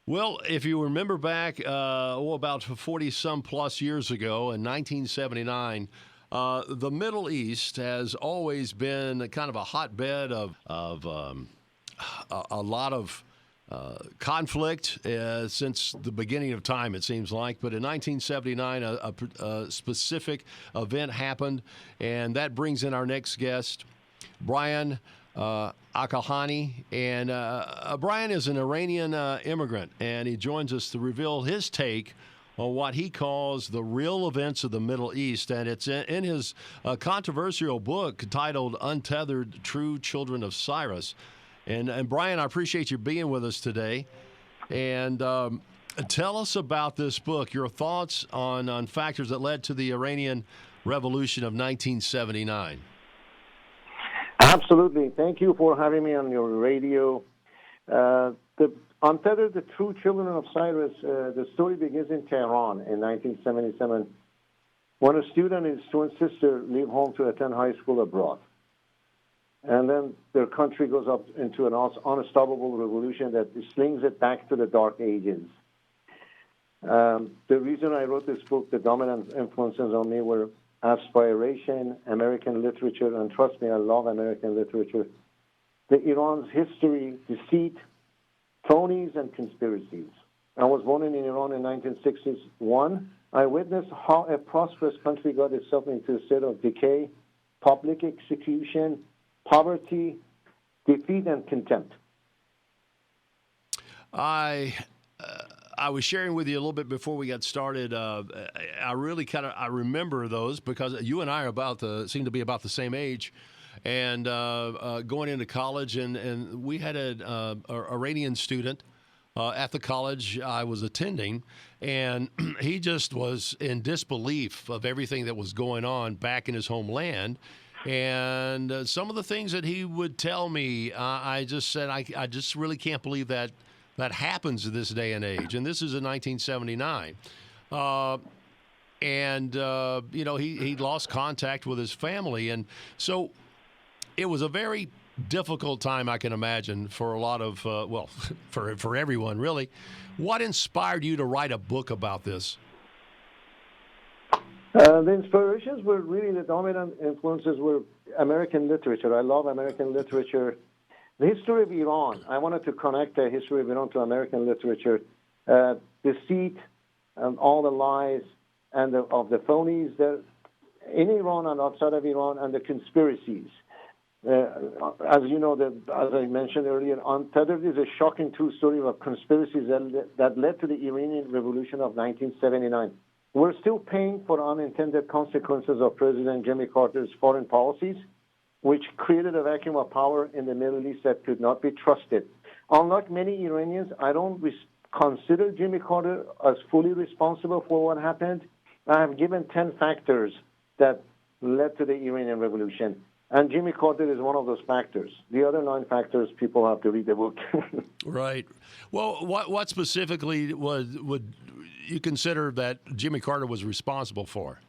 Well, if you remember back, about 40 some plus years ago in 1979, the Middle East has always been kind of a hotbed of a lot of conflict since the beginning of time, it seems like. But in 1979, a specific event happened, and that brings in our next guest, Brian Akahani. And Brian is an Iranian immigrant, and he joins us to reveal his take on what he calls the real events of the Middle East. And it's in his controversial book titled Untethered True Children of Cyrus. And Brian, I appreciate you being with us today. And tell us about this book, your thoughts on factors that led to the Iranian Revolution of 1979. Absolutely. Thank you for having me on your radio. The Untethered, the True Children of Cyrus, the story begins in Tehran in 1977 when a student and his twin sister leave home to attend high school abroad. And then their country goes up into an unstoppable revolution that slings it back to the Dark Ages. The reason I wrote this book, the dominant influences on me were aspiration, American literature, and trust me, I love American literature. The Iran's history, deceit, phonies, and conspiracies. I was born in Iran in 1961. I witnessed how a prosperous country got itself into a state of decay, public execution, poverty, defeat, and contempt. I was sharing with you a little bit before we got started. I really I remember those because you and I seem to be about the same age, and going into college, and we had an Iranian student at the college I was attending, and he just was in disbelief of everything that was going on back in his homeland. And some of the things that he would tell me, I just said, I just really can't believe that happens in this day and age. And this is in 1979. He lost contact with his family. And so it was a very difficult time, I can imagine, for a lot of, for everyone, really. What inspired you to write a book about this? The inspirations were really the dominant influences were American literature. I love American literature. The history of Iran, I wanted to connect the history of Iran to American literature. Deceit and all the lies and of the phonies that in Iran and outside of Iran, and the conspiracies. As you know, as I mentioned earlier, Untethered is a shocking true story of conspiracies that led to the Iranian Revolution of 1979. We're still paying for unintended consequences of President Jimmy Carter's foreign policies, which created a vacuum of power in the Middle East that could not be trusted. Unlike many Iranians, I don't consider Jimmy Carter as fully responsible for what happened. I have given 10 factors that led to the Iranian Revolution, and Jimmy Carter is one of those factors. The other 9 factors, people have to read the book. Right. Well, what specifically would you consider that Jimmy Carter was responsible for?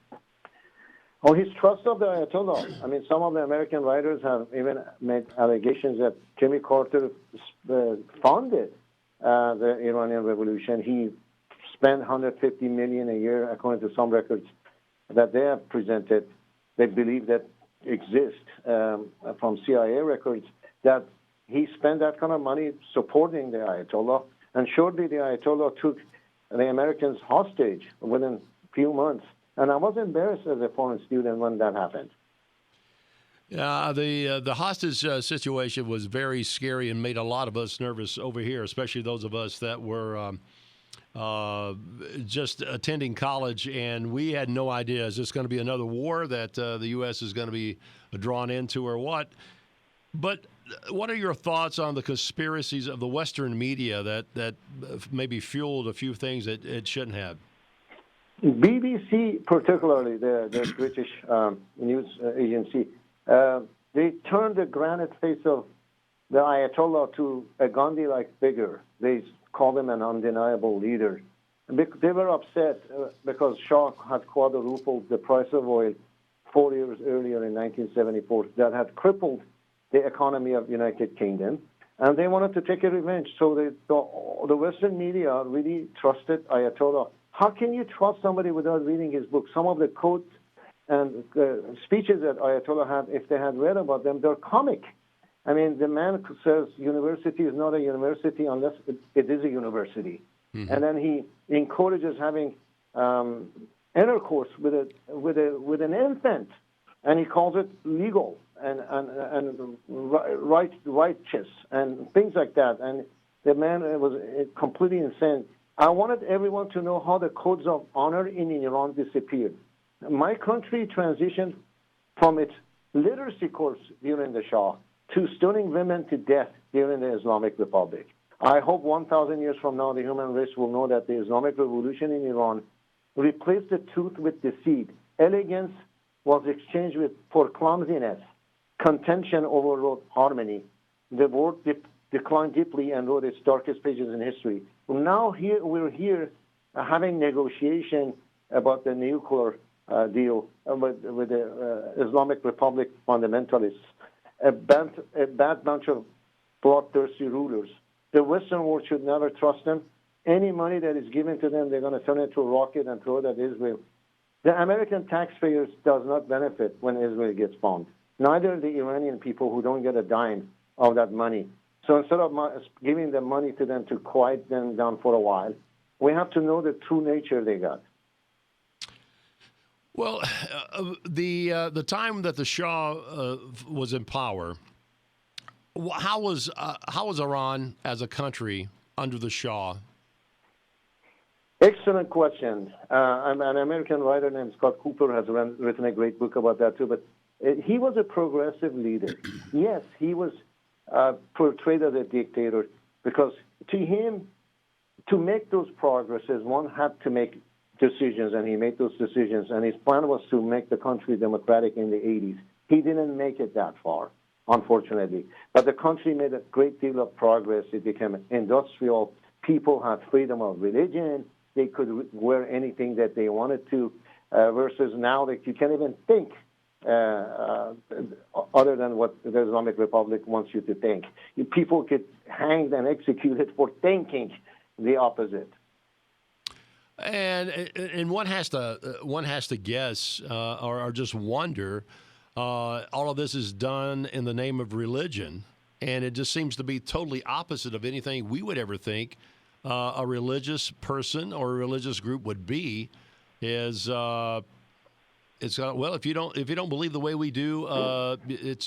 Oh, his trust of the Ayatollah. I mean, some of the American writers have even made allegations that Jimmy Carter funded the Iranian Revolution. He spent $150 million a year, according to some records that they have presented. They believe that exist from CIA records, that he spent that kind of money supporting the Ayatollah. And shortly, the Ayatollah took the Americans hostage within a few months. And I was embarrassed as a foreign student when that happened. The hostage situation was very scary and made a lot of us nervous over here, especially those of us that were just attending college, and we had no idea, is this going to be another war that the U.S. is going to be drawn into or what? But what are your thoughts on the conspiracies of the Western media that maybe fueled a few things that it shouldn't have? BBC, particularly the British news agency, they turned the granite face of the Ayatollah to a Gandhi-like figure. They called him an undeniable leader. They were upset because Shah had quadrupled the price of oil 4 years earlier in 1974. That had crippled the economy of United Kingdom. And they wanted to take a revenge. So the Western media really trusted Ayatollah. How can you trust somebody without reading his book? Some of the quotes and speeches that Ayatollah had, if they had read about them, they're comic. I mean, the man says university is not a university unless it is a university. Mm-hmm. And then he encourages having intercourse with an infant, and he calls it legal and righteous and things like that. And the man was completely insane. I wanted everyone to know how the codes of honor in Iran disappeared. My country transitioned from its literacy course during the Shah to stoning women to death during the Islamic Republic. I hope 1,000 years from now the human race will know that the Islamic Revolution in Iran replaced the truth with deceit. Elegance was exchanged for clumsiness. Contention overrode harmony. The world declined deeply and wrote its darkest pages in history. Now we're here having negotiation about the nuclear deal with the Islamic Republic fundamentalists, a bad bunch of bloodthirsty rulers. The Western world should never trust them. Any money that is given to them, they're going to turn it into a rocket and throw it at Israel. The American taxpayers does not benefit when Israel gets bombed. Neither the Iranian people, who don't get a dime of that money. So instead of giving the money to them to quiet them down for a while, we have to know the true nature they got. Well, the time that the Shah was in power, how was Iran as a country under the Shah? Excellent question. An American writer named Scott Cooper has written a great book about that too. But he was a progressive leader. Yes, he was portrayed as a dictator because to him, to make those progresses, one had to make decisions, and he made those decisions. And his plan was to make the country democratic in the 80s. He didn't make it that far, unfortunately. But the country made a great deal of progress. It became industrial. People had freedom of religion. They could wear anything that they wanted to, versus now that you can't even think other than what the Islamic Republic wants you to think. People get hanged and executed for thinking the opposite. And one has to guess or just wonder. All of this is done in the name of religion, and it just seems to be totally opposite of anything we would ever think a religious person or a religious group would be. Is it's well, if you don't believe the way we do,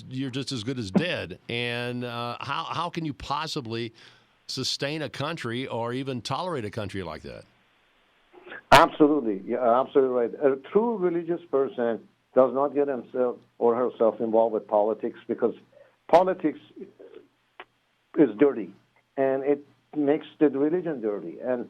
you're just as good as dead. And how can you possibly sustain a country or even tolerate a country like that? Absolutely. Yeah, absolutely right. A true religious person does not get himself or herself involved with politics, because politics is dirty, and it makes the religion dirty. And,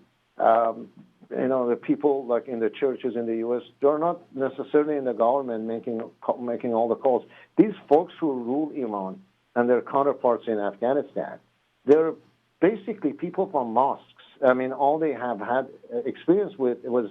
the people like in the churches in the U.S., they're not necessarily in the government making all the calls. These folks who rule Iran and their counterparts in Afghanistan, they're basically people from mosques. I mean, all they have had experience with was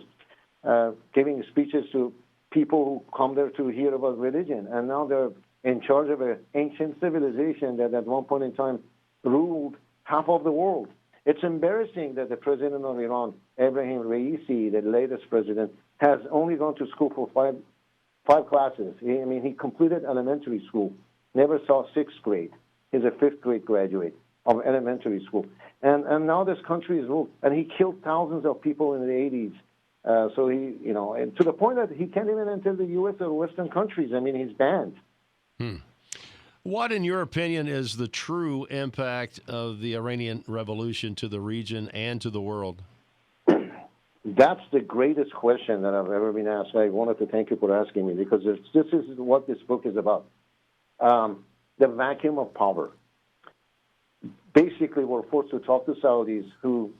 giving speeches to people who come there to hear about religion. And now they're in charge of an ancient civilization that at one point in time ruled half of the world. It's embarrassing that the president of Iran, Ebrahim Raisi, the latest president, has only gone to school for five classes. He completed elementary school, never saw sixth grade. He's a fifth grade graduate of elementary school. And now this country is ruled, and he killed thousands of people in the 80s. So and to the point that he can't even enter the U.S. or Western countries. I mean, he's banned. What, in your opinion, is the true impact of the Iranian Revolution to the region and to the world? That's the greatest question that I've ever been asked. I wanted to thank you for asking me, because this is what this book is about. The vacuum of power. Basically, we're forced to talk to Saudis who,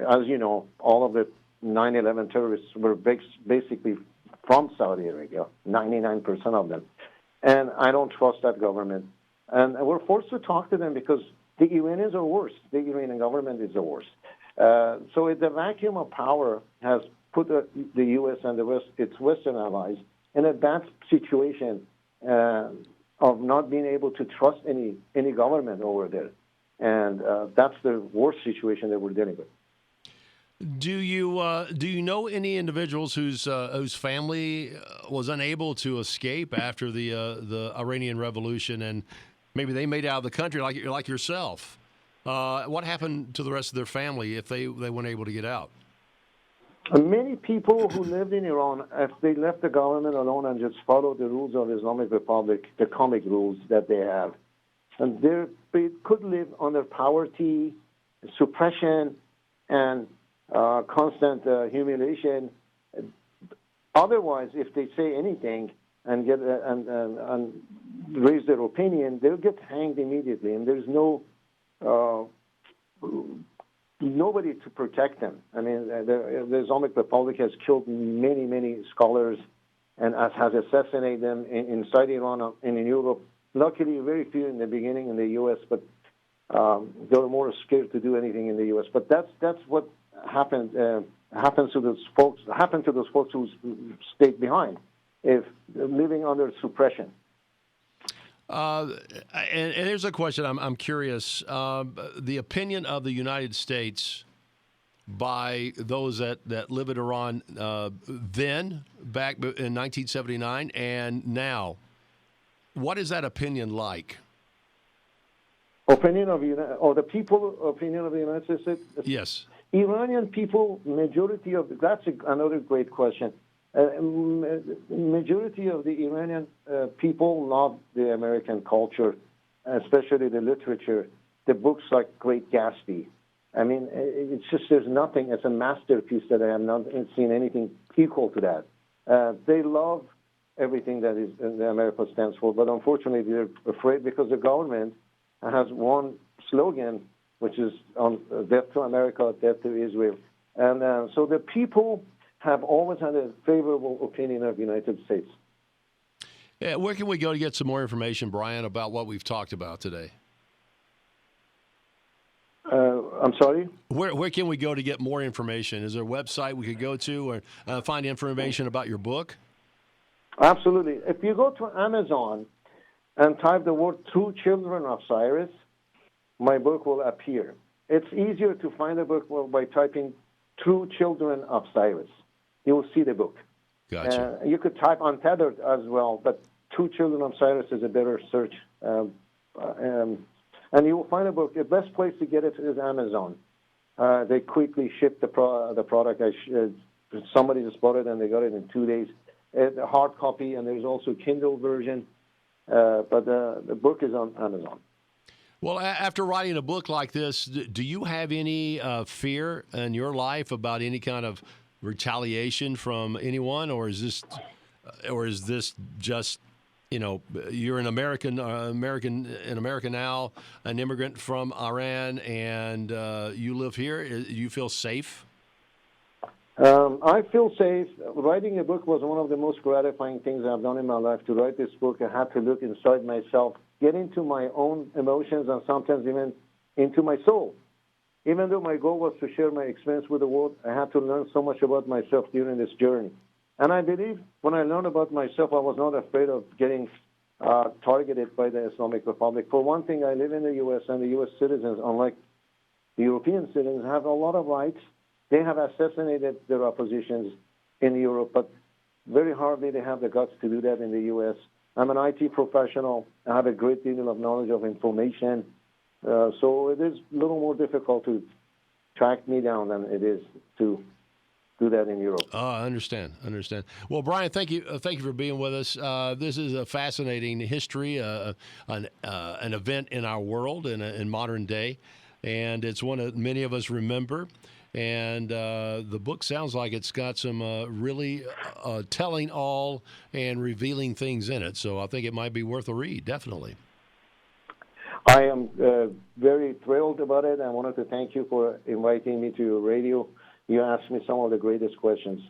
as you know, all of the 9/11 terrorists were basically from Saudi Arabia, 99% of them. And I don't trust that government. And we're forced to talk to them because the Iranians are worse. The Iranian government is the worst. So the vacuum of power has put the U.S. and its Western allies in a bad situation of not being able to trust any government over there. And that's the worst situation that we're dealing with. Do you know any individuals whose family was unable to escape after the Iranian Revolution, and maybe they made it out of the country like yourself? What happened to the rest of their family if they weren't able to get out? Many people who lived in Iran, if they left the government alone and just followed the rules of Islamic Republic, the comic rules that they have, and they could live under poverty, suppression, and constant humiliation. Otherwise, if they say anything and get and raise their opinion, they'll get hanged immediately, and there's nobody to protect them. I mean, the Islamic Republic has killed many scholars and has assassinated them inside Iran and in Europe. Luckily, very few in the beginning in the U.S., but they were more scared to do anything in the U.S. But that's what happened to those folks who stayed behind, if living under suppression. And here's a question I'm curious. The opinion of the United States by those that live in Iran then, back in 1979, and now, what is that opinion like? Opinion of the people, opinion of the United States? Yes. Iranian people, majority of that's another great question. Majority of the Iranian people love the American culture, especially the literature, the books like Great Gatsby. I mean, it's just there's nothing. It's a masterpiece that I have not seen anything equal to that. They love everything that is the America stands for, but unfortunately they're afraid because the government has one slogan, which is on death to America, death to Israel. And so the people have always had a favorable opinion of the United States. Yeah, where can we go to get some more information, Brian, about what we've talked about today? I'm sorry? Where can we go to get more information? Is there a website we could go to or find information about your book? Absolutely. If you go to Amazon and type the word True Children of Cyrus, my book will appear. It's easier to find a book by typing True Children of Cyrus. You will see the book. Gotcha. You could type Untethered as well, but True Children of Cyrus is a better search. And you will find a book. The best place to get it is Amazon. They quickly ship the product. Somebody just bought it and they got it in 2 days. A hard copy, and there's also Kindle version. But the book is on Amazon. Well, after writing a book like this, do you have any fear in your life about any kind of retaliation from anyone, or is this just, you know, you're an American now, an immigrant from Iran, and you live here? You feel safe? I feel safe. Writing a book was one of the most gratifying things I've done in my life. To write this book, I had to look inside myself, get into my own emotions, and sometimes even into my soul. Even though my goal was to share my experience with the world, I had to learn so much about myself during this journey. And I believe when I learned about myself, I was not afraid of getting targeted by the Islamic Republic. For one thing, I live in the U.S., and the U.S. citizens, unlike the European citizens, have a lot of rights. They have assassinated their oppositions in Europe, but very hardly they have the guts to do that in the U.S. I'm an IT professional. I have a great deal of knowledge of information. So it is a little more difficult to track me down than it is to do that in Europe. I understand. Well, Brian, thank you for being with us. This is a fascinating history, an event in our world in modern day, and it's one that many of us remember. And the book sounds like it's got some really telling all and revealing things in it. So I think it might be worth a read, definitely. I am very thrilled about it. I wanted to thank you for inviting me to your radio. You asked me some of the greatest questions.